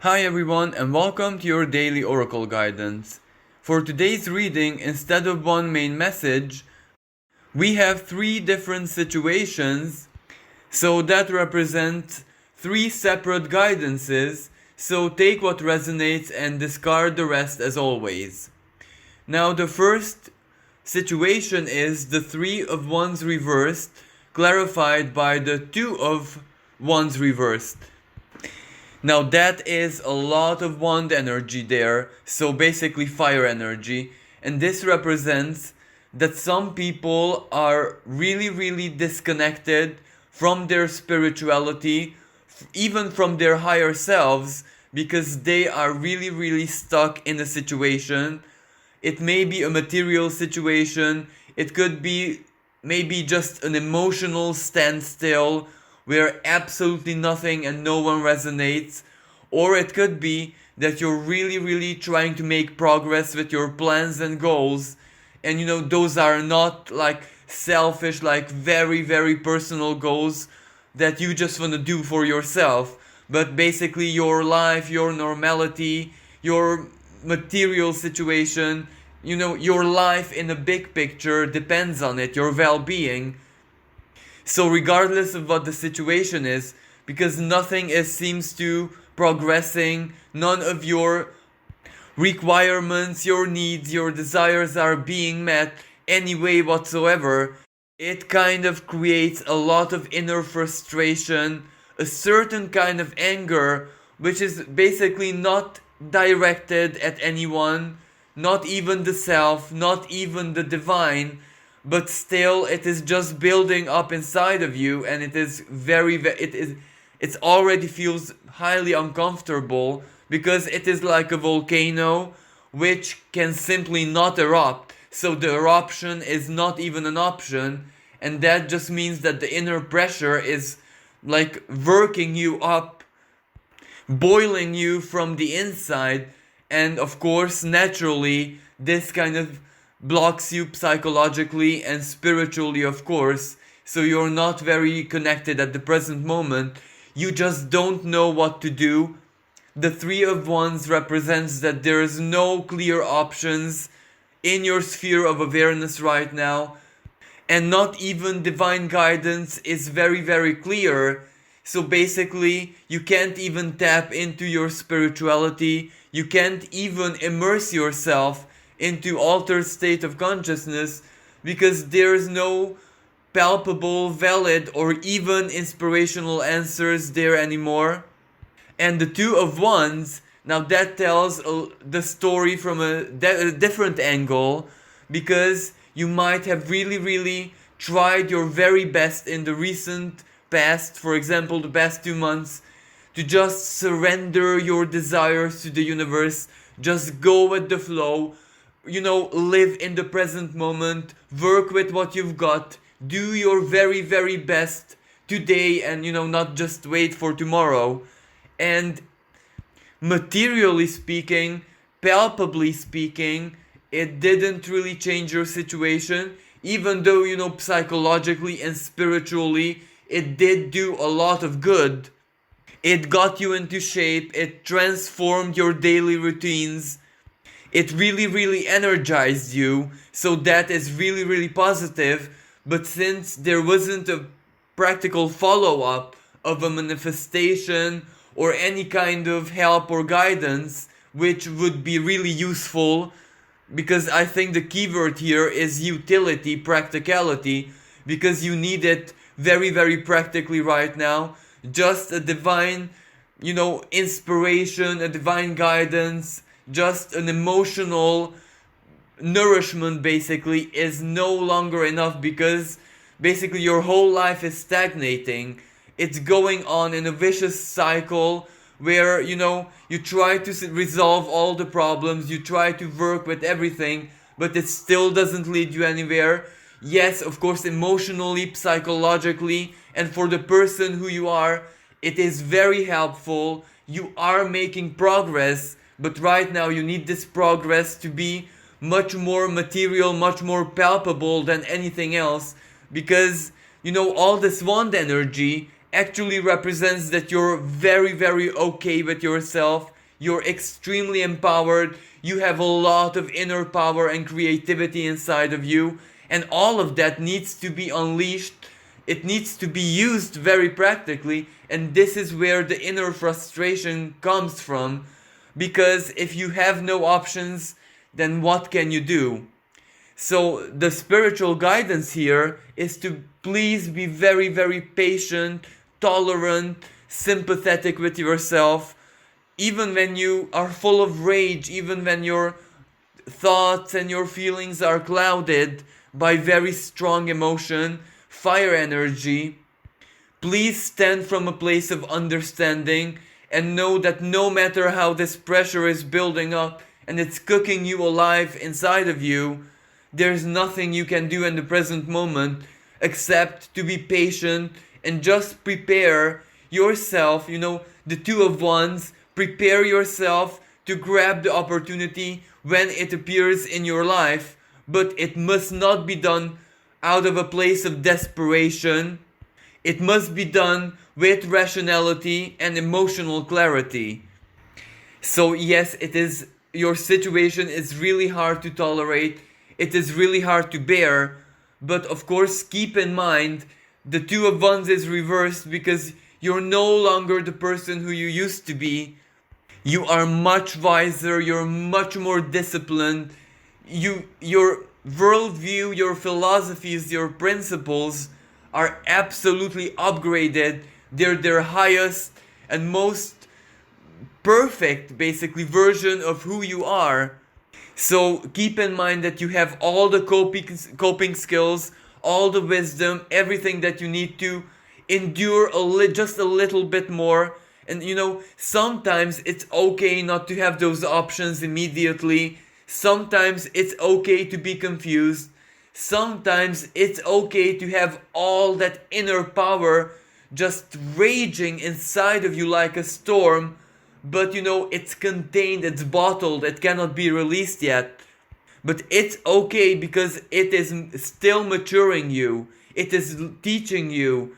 Hi everyone and welcome to your daily oracle guidance. For today's reading, instead of one main message, we have three different situations, so that represent three separate guidances, so take what resonates and discard the rest as always. Now the first situation is the Three of Wands reversed, clarified by the Two of Wands reversed. Now that is a lot of wand energy there, so basically fire energy, and this represents that some people are really disconnected from their spirituality, even from their higher selves, because they are really stuck in a situation. It may be a material situation, it could be maybe just an emotional standstill where absolutely nothing and no one resonates, or it could be that you're really trying to make progress with your plans and goals, and those are not like selfish, like very personal goals that you just want to do for yourself, but basically your life, your normality, your material situation, your life in the big picture depends on it, your well-being. So regardless of what the situation is, because nothing seems to progressing, none of your requirements, your needs, your desires are being met any way whatsoever, it kind of creates a lot of inner frustration, a certain kind of anger, which is basically not directed at anyone, not even the self, not even the divine, but still it is just building up inside of you, and it is it already feels highly uncomfortable, because it is like a volcano which can simply not erupt, so the eruption is not even an option, and that just means that the inner pressure is like working you up, boiling you from the inside, and of course naturally this kind of blocks you psychologically and spiritually, of course, so you're not very connected at the present moment. You just don't know what to do. The Three of Wands represents that there is no clear options in your sphere of awareness right now, and not even divine guidance is very clear. So basically you can't even tap into your spirituality, you can't even immerse yourself into altered state of consciousness, because there is no palpable, valid, or even inspirational answers there anymore. And the Two of Wands, now that tells the story from a different angle, because you might have really tried your very best in the recent past, for example the past 2 months, to just surrender your desires to the universe, just go with the flow, live in the present moment, work with what you've got, do your very best today, and not just wait for tomorrow. And materially speaking, palpably speaking, it didn't really change your situation, even though psychologically and spiritually it did do a lot of good. It got you into shape, it transformed your daily routines, it really energized you, so that is really positive. But since there wasn't a practical follow-up of a manifestation or any kind of help or guidance, which would be really useful, because I think the keyword here is utility, practicality, because you need it very practically right now. Just a divine, inspiration, a divine guidance, just an emotional nourishment basically is no longer enough, because basically your whole life is stagnating. It's going on in a vicious cycle where you try to resolve all the problems, you try to work with everything, but it still doesn't lead you anywhere. Yes, of course, emotionally, psychologically, and for the person who you are, it is very helpful. You are making progress, but right now you need this progress to be much more material, much more palpable than anything else, because all this wand energy actually represents that you're very, very okay with yourself. You're extremely empowered. You have a lot of inner power and creativity inside of you. And all of that needs to be unleashed. It needs to be used very practically. And this is where the inner frustration comes from. Because if you have no options, then what can you do? So the spiritual guidance here is to please be very, very patient, tolerant, sympathetic with yourself. Even when you are full of rage, even when your thoughts and your feelings are clouded by very strong emotion, fire energy, please stand from a place of understanding and know that no matter how this pressure is building up and it's cooking you alive inside of you, there's nothing you can do in the present moment except to be patient and just prepare yourself, the two of wands, prepare yourself to grab the opportunity when it appears in your life, but it must not be done out of a place of desperation. It must be done with rationality and emotional clarity. So yes, your situation is really hard to tolerate. It is really hard to bear. But of course, keep in mind, the two of wands is reversed because you're no longer the person who you used to be. You are much wiser, you're much more disciplined. Your worldview, your philosophies, your principles are absolutely upgraded. They're their highest and most perfect, basically, version of who you are. So keep in mind that you have all the coping skills, all the wisdom, everything that you need to endure just a little bit more. And sometimes it's okay not to have those options immediately. Sometimes it's okay to be confused. Sometimes it's okay to have all that inner power just raging inside of you like a storm. But it's contained, it's bottled, it cannot be released yet. But it's okay because it is still maturing you. It is teaching you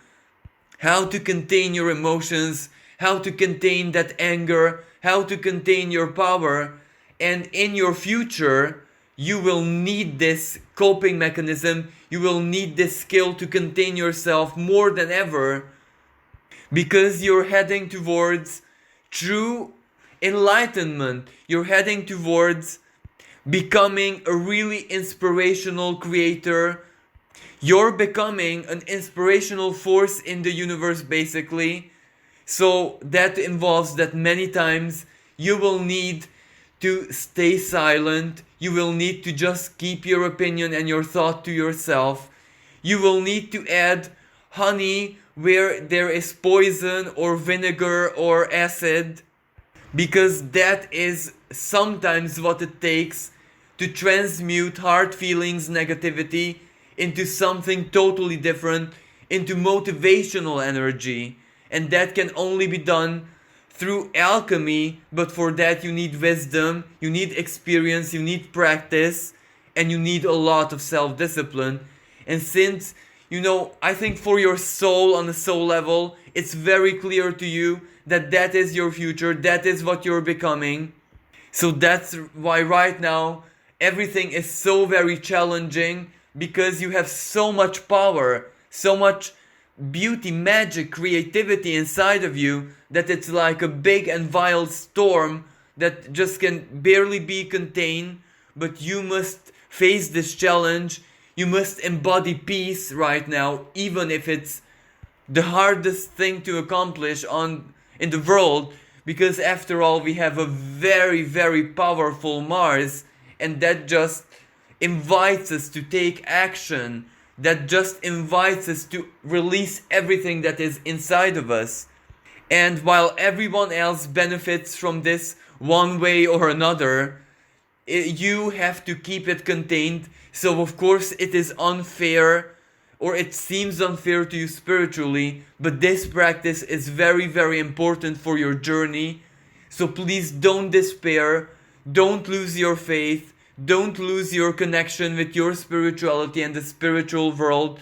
how to contain your emotions, how to contain that anger, how to contain your power. And in your future, you will need this coping mechanism. You will need this skill to contain yourself more than ever, because you're heading towards true enlightenment. You're heading towards becoming a really inspirational creator. You're becoming an inspirational force in the universe, basically. So that involves that many times you will need to stay silent. You will need to just keep your opinion and your thought to yourself. You will need to add honey where there is poison or vinegar or acid, because that is sometimes what it takes to transmute hard feelings, negativity, into something totally different, into motivational energy. And that can only be done through alchemy, but for that you need wisdom, you need experience, you need practice, and you need a lot of self-discipline. And since, I think for your soul, on the soul level, it's very clear to you that that is your future, that is what you're becoming. So that's why right now everything is so very challenging, because you have so much power, so much beauty, magic, creativity inside of you, that it's like a big and wild storm that just can barely be contained. But you must face this challenge. You must embody peace right now, even if it's the hardest thing to accomplish in the world, because after all we have a very, very powerful Mars, and that just invites us to take action, that just invites us to release everything that is inside of us. And while everyone else benefits from this one way or another, you have to keep it contained. So of course it is unfair, or it seems unfair to you spiritually, but this practice is very, very important for your journey. So please don't despair, don't lose your faith, don't lose your connection with your spirituality and the spiritual world.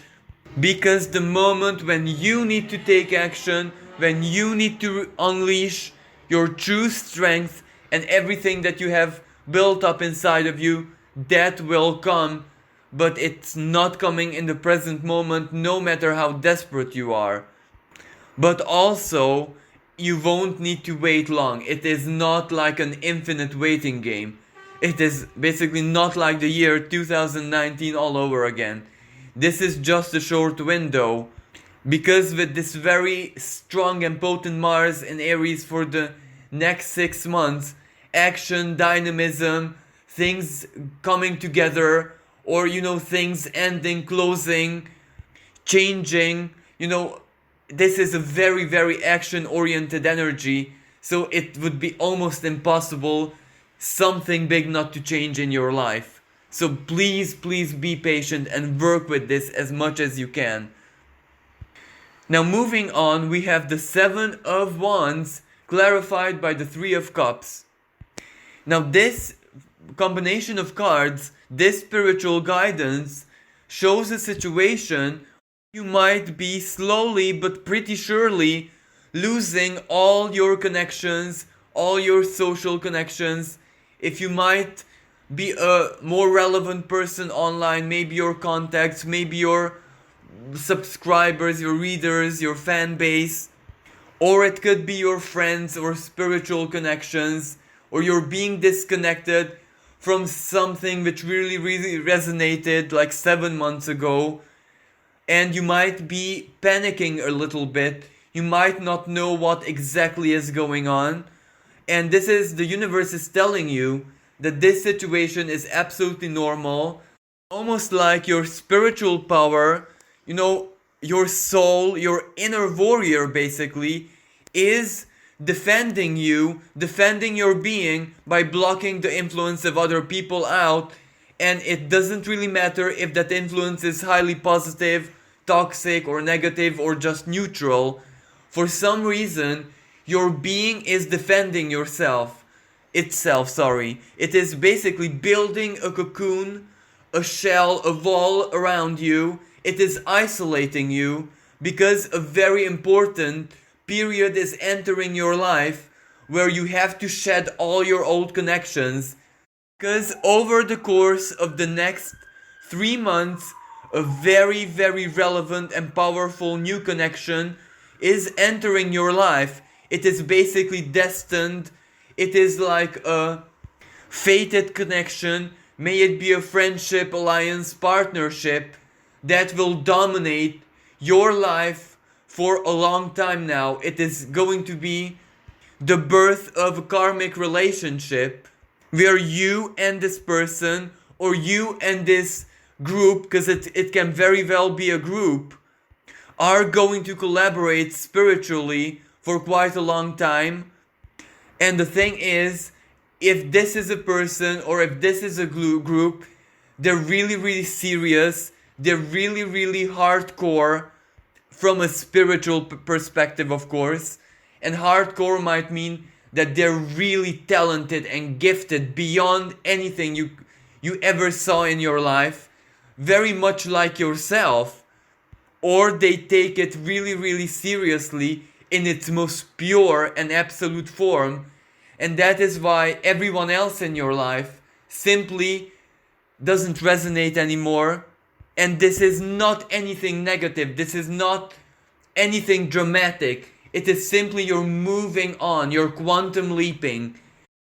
Because the moment when you need to take action, when you need to unleash your true strength and everything that you have built up inside of you, that will come. But it's not coming in the present moment, no matter how desperate you are. But also, you won't need to wait long. It is not like an infinite waiting game. It is basically not like the year 2019 all over again. This is just a short window, because with this very strong and potent Mars in Aries for the next 6 months, action, dynamism, things coming together, or things ending, closing, changing, this is a very, very action oriented energy, so it would be almost impossible something big not to change in your life. So please, please be patient and work with this as much as you can. Now moving on, we have the Seven of Wands clarified by the Three of Cups. Now this combination of cards, this spiritual guidance, shows a situation you might be slowly but pretty surely losing all your connections, all your social connections. If you might be a more relevant person online, maybe your contacts, maybe your subscribers, your readers, your fan base, or it could be your friends or spiritual connections, or you're being disconnected from something which really, really resonated like 7 months ago, and you might be panicking a little bit. You might not know what exactly is going on, and this is the universe is telling you that this situation is absolutely normal. Almost like your spiritual power, your soul, your inner warrior basically, is defending you, defending your being by blocking the influence of other people out. And it doesn't really matter if that influence is highly positive, toxic, or negative, or just neutral. For some reason, your being is defending itself. It is basically building a cocoon, a shell, a wall around you. It is isolating you because a very important period is entering your life where you have to shed all your old connections. Because over the course of the next 3 months, a very, very relevant and powerful new connection is entering your life. It is basically destined. It is like a fated connection. May it be a friendship, alliance, partnership that will dominate your life for a long time now. It is going to be the birth of a karmic relationship where you and this person, or you and this group, because it can very well be a group, are going to collaborate spiritually for quite a long time. And the thing is, if this is a person or if this is a group, they're really, really serious. They're really, really hardcore from a spiritual perspective, of course. And hardcore might mean that they're really talented and gifted beyond anything you ever saw in your life. Very much like yourself. Or they take it really, really seriously in its most pure and absolute form. And that is why everyone else in your life simply doesn't resonate anymore. And this is not anything negative. This is not anything dramatic. It is simply you're moving on. You're quantum leaping.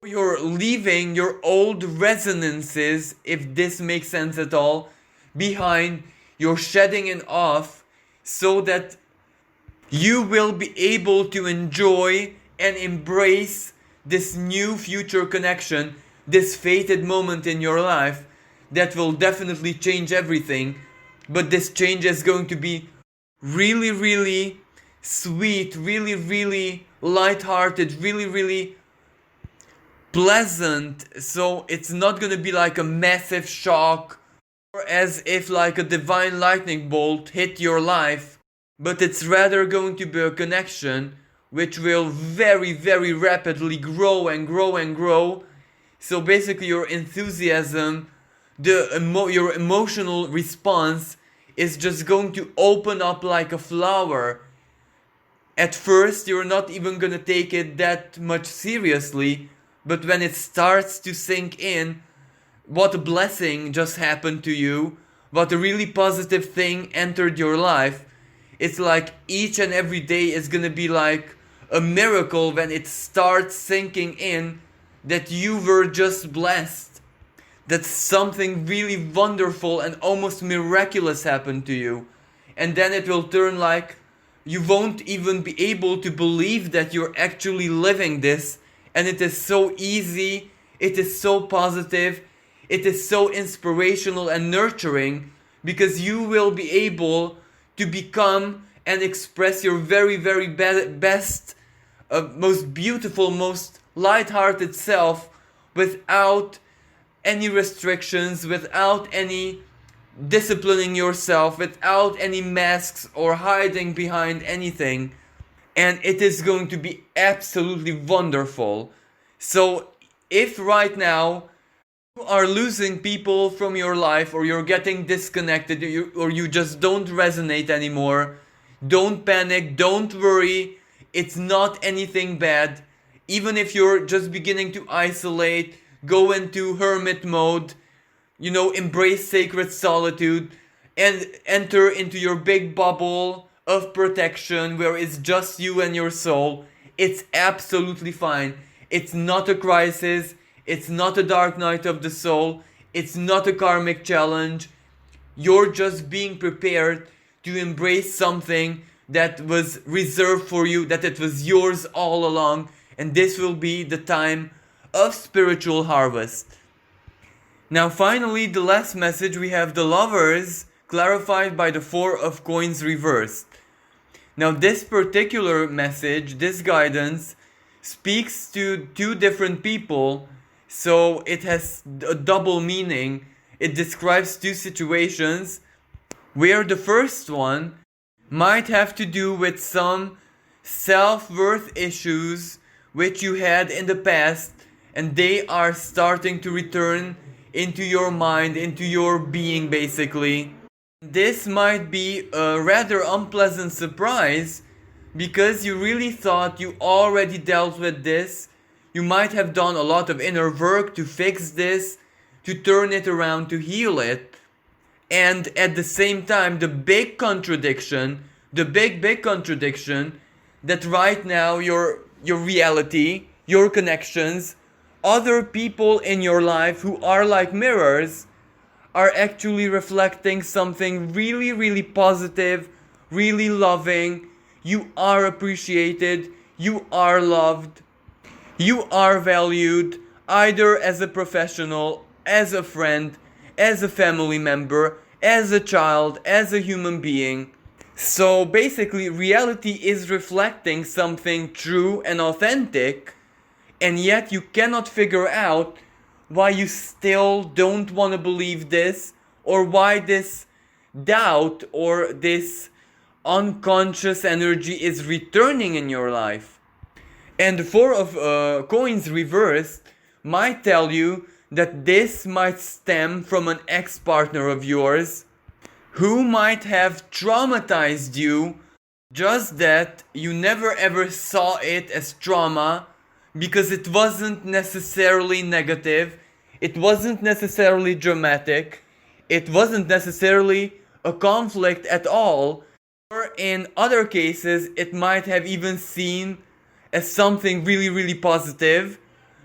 You're leaving your old resonances, if this makes sense at all, behind. You're shedding it off so that you will be able to enjoy and embrace this new future connection, this fated moment in your life that will definitely change everything. But this change is going to be really, really sweet, really, really lighthearted, really, really pleasant. So it's not going to be like a massive shock or as if like a divine lightning bolt hit your life, but it's rather going to be a connection which will very, very rapidly grow and grow and grow. So basically your enthusiasm, your emotional response is just going to open up like a flower. At first, you're not even gonna take it that much seriously, but when it starts to sink in, what a blessing just happened to you, what a really positive thing entered your life, it's like each and every day is gonna be like a miracle when it starts sinking in that you were just blessed, that something really wonderful and almost miraculous happened to you. And then it will turn like you won't even be able to believe that you're actually living this, and it is so easy, it is so positive, it is so inspirational and nurturing, because you will be able to become and express your very, very best, most beautiful, most light-hearted self without any restrictions, without any disciplining yourself, without any masks or hiding behind anything. And it is going to be absolutely wonderful. So if right now you are losing people from your life, or you're getting disconnected, or you just don't resonate anymore, don't panic, don't worry. It's not anything bad. Even if you're just beginning to isolate, go into hermit mode, embrace sacred solitude, and enter into your big bubble of protection where it's just you and your soul. It's absolutely fine. It's not a crisis. It's not a dark night of the soul. It's not a karmic challenge. You're just being prepared to embrace something that was reserved for you, that it was yours all along, and this will be the time of spiritual harvest. Now finally, the last message, we have the Lovers, clarified by the Four of Coins reversed. Now this particular message, this guidance, speaks to two different people, so it has a double meaning. It describes two situations, where the first one might have to do with some self-worth issues which you had in the past, and they are starting to return into your mind, into your being basically. This might be a rather unpleasant surprise, because you really thought you already dealt with this. You might have done a lot of inner work to fix this, to turn it around, to heal it. And at the same time, the big contradiction, that right now your reality, your connections, other people in your life who are like mirrors, are actually reflecting something really, really positive, really loving. You are appreciated, you are loved, you are valued, either as a professional, as a friend, as a family member, as a child, as a human being. So basically, reality is reflecting something true and authentic, and yet you cannot figure out why you still don't want to believe this, or why this doubt or this unconscious energy is returning in your life. And the Four of Coins reversed might tell you that this might stem from an ex-partner of yours who might have traumatized you, just that you never ever saw it as trauma, because it wasn't necessarily negative, it wasn't necessarily dramatic, it wasn't necessarily a conflict at all, or in other cases it might have even seen as something really, really positive,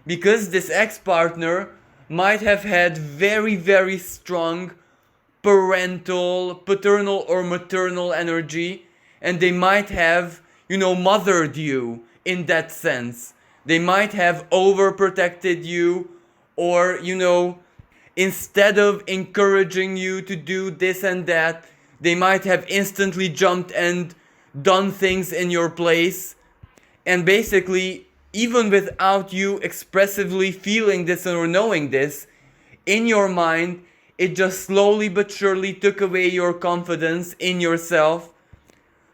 because this ex-partner might have had very, very strong paternal or maternal energy, and they might have, mothered you in that sense. They might have overprotected you, or, instead of encouraging you to do this and that, they might have instantly jumped and done things in your place. And basically, even without you expressively feeling this or knowing this, in your mind, it just slowly but surely took away your confidence in yourself.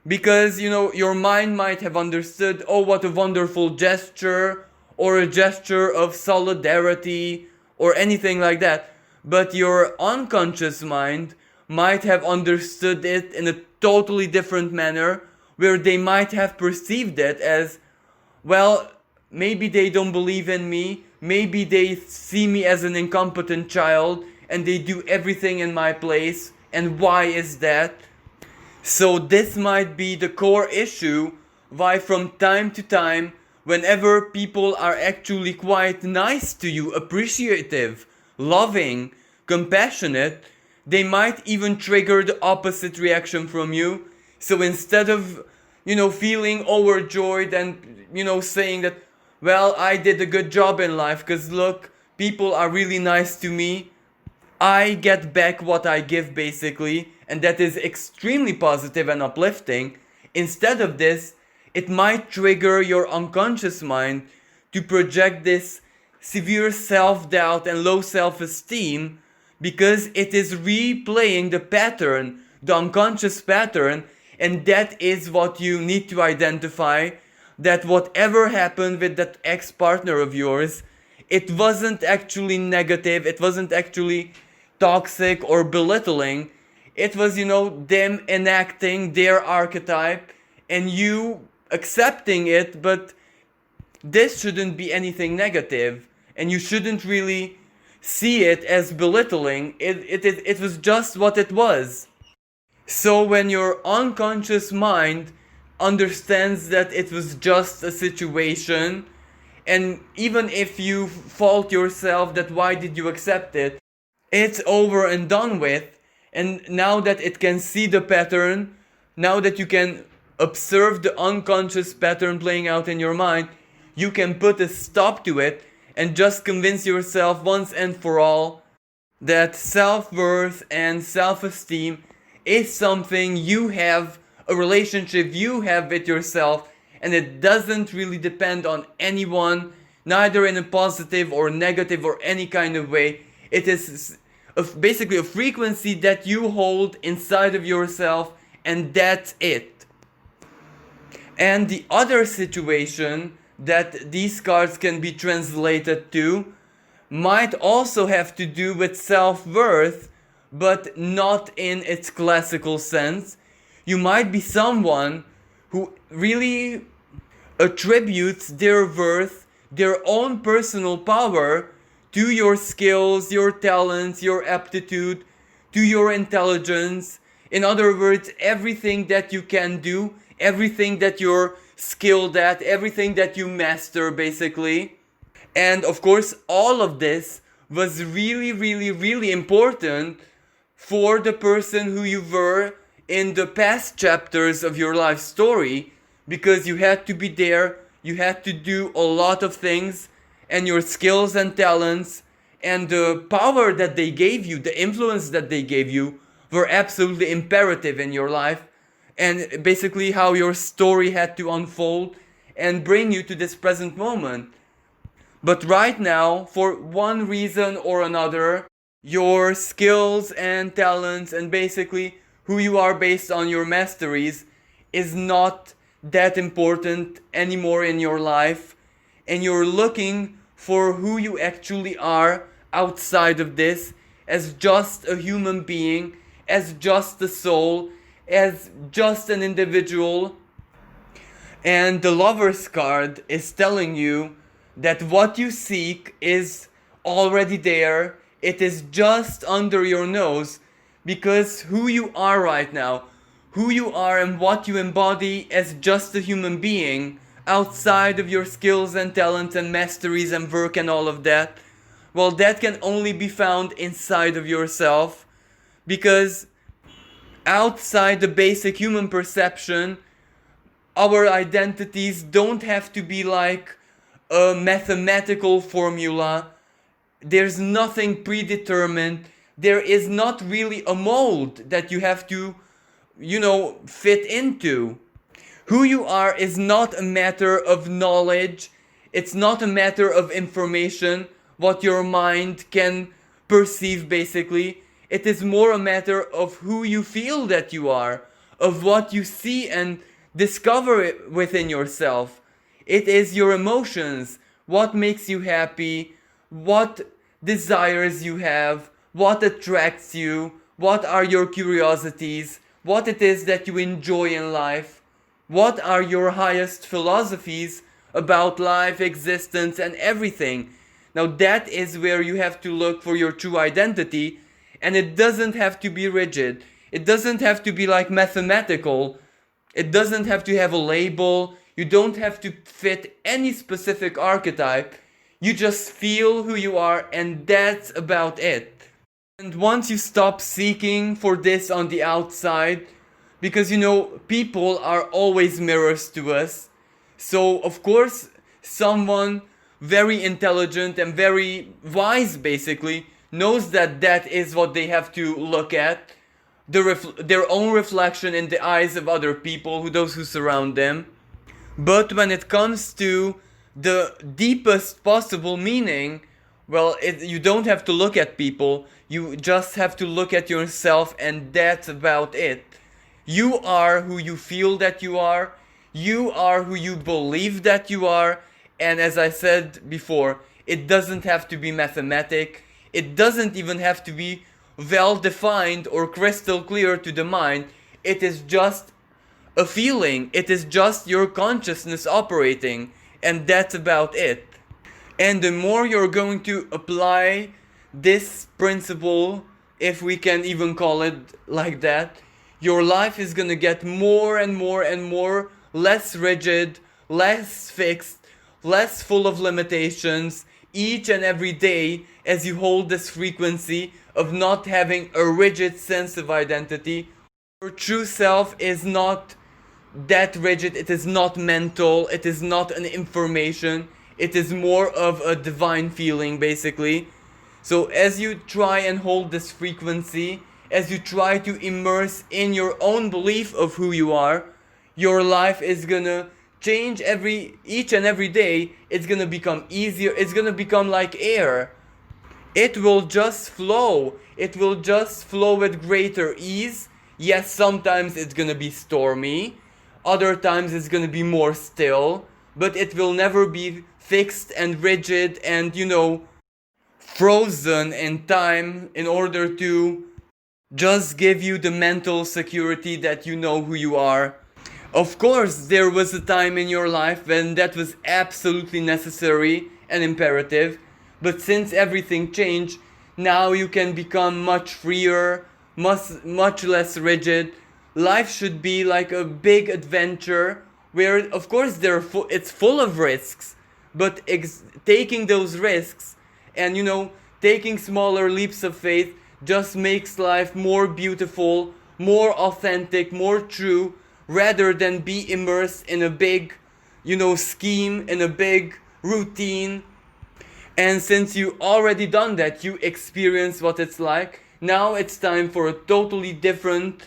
Because, your mind might have understood, oh, what a wonderful gesture, or a gesture of solidarity, or anything like that. But your unconscious mind might have understood it in a totally different manner, where they might have perceived it as, well, maybe they don't believe in me, maybe they see me as an incompetent child, and they do everything in my place, and why is that? So this might be the core issue why from time to time, whenever people are actually quite nice to you, appreciative, loving, compassionate, they might even trigger the opposite reaction from you. So instead of, feeling overjoyed and, saying that, well, I did a good job in life because look, people are really nice to me, I get back what I give basically, and that is extremely positive and uplifting. Instead of this, it might trigger your unconscious mind to project this severe self-doubt and low self-esteem because it is replaying the pattern, the unconscious pattern, and that is what you need to identify, that whatever happened with that ex-partner of yours, it wasn't actually negative, it wasn't actually toxic or belittling. It was, them enacting their archetype and you accepting it, but this shouldn't be anything negative and you shouldn't really see it as belittling. It was just what it was. So when your unconscious mind understands that it was just a situation, and even if you fault yourself that why did you accept it, it's over and done with. And now that it can see the pattern, now that you can observe the unconscious pattern playing out in your mind, you can put a stop to it and just convince yourself once and for all that self-worth and self-esteem is something you have, a relationship you have with yourself, and it doesn't really depend on anyone, neither in a positive or negative or any kind of way. It is basically a frequency that you hold inside of yourself, and that's it. And the other situation that these cards can be translated to might also have to do with self-worth, but not in its classical sense. You might be someone who really attributes their worth, their own personal power, to your skills, your talents, your aptitude, to your intelligence. In other words, everything that you can do, everything that you're skilled at, everything that you master basically. And of course, all of this was really, really, really important for the person who you were in the past chapters of your life story, because you had to be there, you had to do a lot of things, and your skills and talents and the power that they gave you, the influence that they gave you, were absolutely imperative in your life, and basically how your story had to unfold and bring you to this present moment. But right now, for one reason or another, your skills and talents and basically who you are based on your masteries is not that important anymore in your life, and you're looking for who you actually are outside of this, as just a human being, as just a soul, as just an individual. And the Lover's card is telling you that what you seek is already there, it is just under your nose, because who you are right now, who you are and what you embody as just a human being, outside of your skills and talents and masteries and work and all of that, well, that can only be found inside of yourself, because outside the basic human perception, our identities don't have to be like a mathematical formula. There's nothing predetermined. There is not really a mold that you have to, fit into. Who you are is not a matter of knowledge. It's not a matter of information, what your mind can perceive basically. It is more a matter of who you feel that you are, of what you see and discover within yourself. It is your emotions, what makes you happy, what desires you have, what attracts you, what are your curiosities, what it is that you enjoy in life, what are your highest philosophies about life, existence, and everything. Now that is where you have to look for your true identity, and it doesn't have to be rigid. It doesn't have to be like mathematical. It doesn't have to have a label. You don't have to fit any specific archetype. You just feel who you are, and that's about it. And once you stop seeking for this on the outside, because people are always mirrors to us. So, of course, someone very intelligent and very wise basically knows that that is what they have to look at. Their own reflection in the eyes of other people, those who surround them. But when it comes to the deepest possible meaning, well, you don't have to look at people, you just have to look at yourself, and that's about it. You are who you feel that you are who you believe that you are, and as I said before, it doesn't have to be mathematic, it doesn't even have to be well defined or crystal clear to the mind. It is just a feeling, it is just your consciousness operating, and that's about it. And the more you're going to apply this principle, if we can even call it like that, your life is gonna get more and more and more less rigid, less fixed, less full of limitations each and every day, as you hold this frequency of not having a rigid sense of identity. Your true self is not that rigid, it is not mental, it is not an information, it is more of a divine feeling basically. So as you try and hold this frequency, as you try to immerse in your own belief of who you are, your life is gonna change each and every day. It's gonna become easier, it's gonna become like air. It will just flow. It will just flow with greater ease. Yes, sometimes it's gonna be stormy. Other times it's gonna be more still. But it will never be fixed and rigid and, frozen in time in order to just give you the mental security that you know who you are. Of course, there was a time in your life when that was absolutely necessary and imperative. But since everything changed, now you can become much freer, much less rigid. Life should be like a big adventure where, of course, it's full of risks. But taking those risks and, taking smaller leaps of faith just makes life more beautiful, more authentic, more true, rather than be immersed in a big, scheme, in a big routine. And since you already done that, you experience what it's like, now it's time for a totally different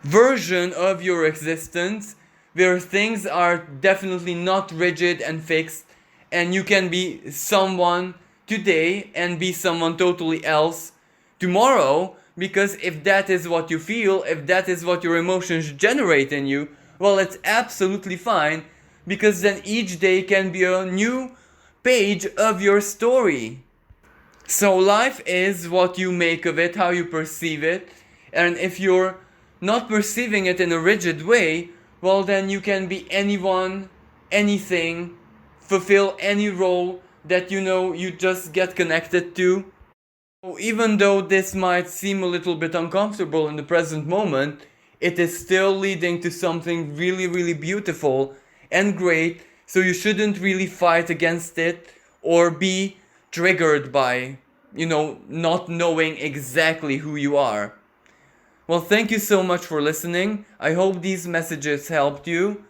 version of your existence, where things are definitely not rigid and fixed, and you can be someone today and be someone totally else tomorrow, because if that is what you feel, if that is what your emotions generate in you, well, it's absolutely fine, because then each day can be a new page of your story. So life is what you make of it, how you perceive it, and if you're not perceiving it in a rigid way, well, then you can be anyone, anything, fulfill any role that you just get connected to. So even though this might seem a little bit uncomfortable in the present moment, it is still leading to something really, really beautiful and great, so you shouldn't really fight against it or be triggered by, not knowing exactly who you are. Well, thank you so much for listening. I hope these messages helped you.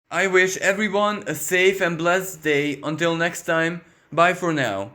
I wish everyone a safe and blessed day. Until next time, bye for now.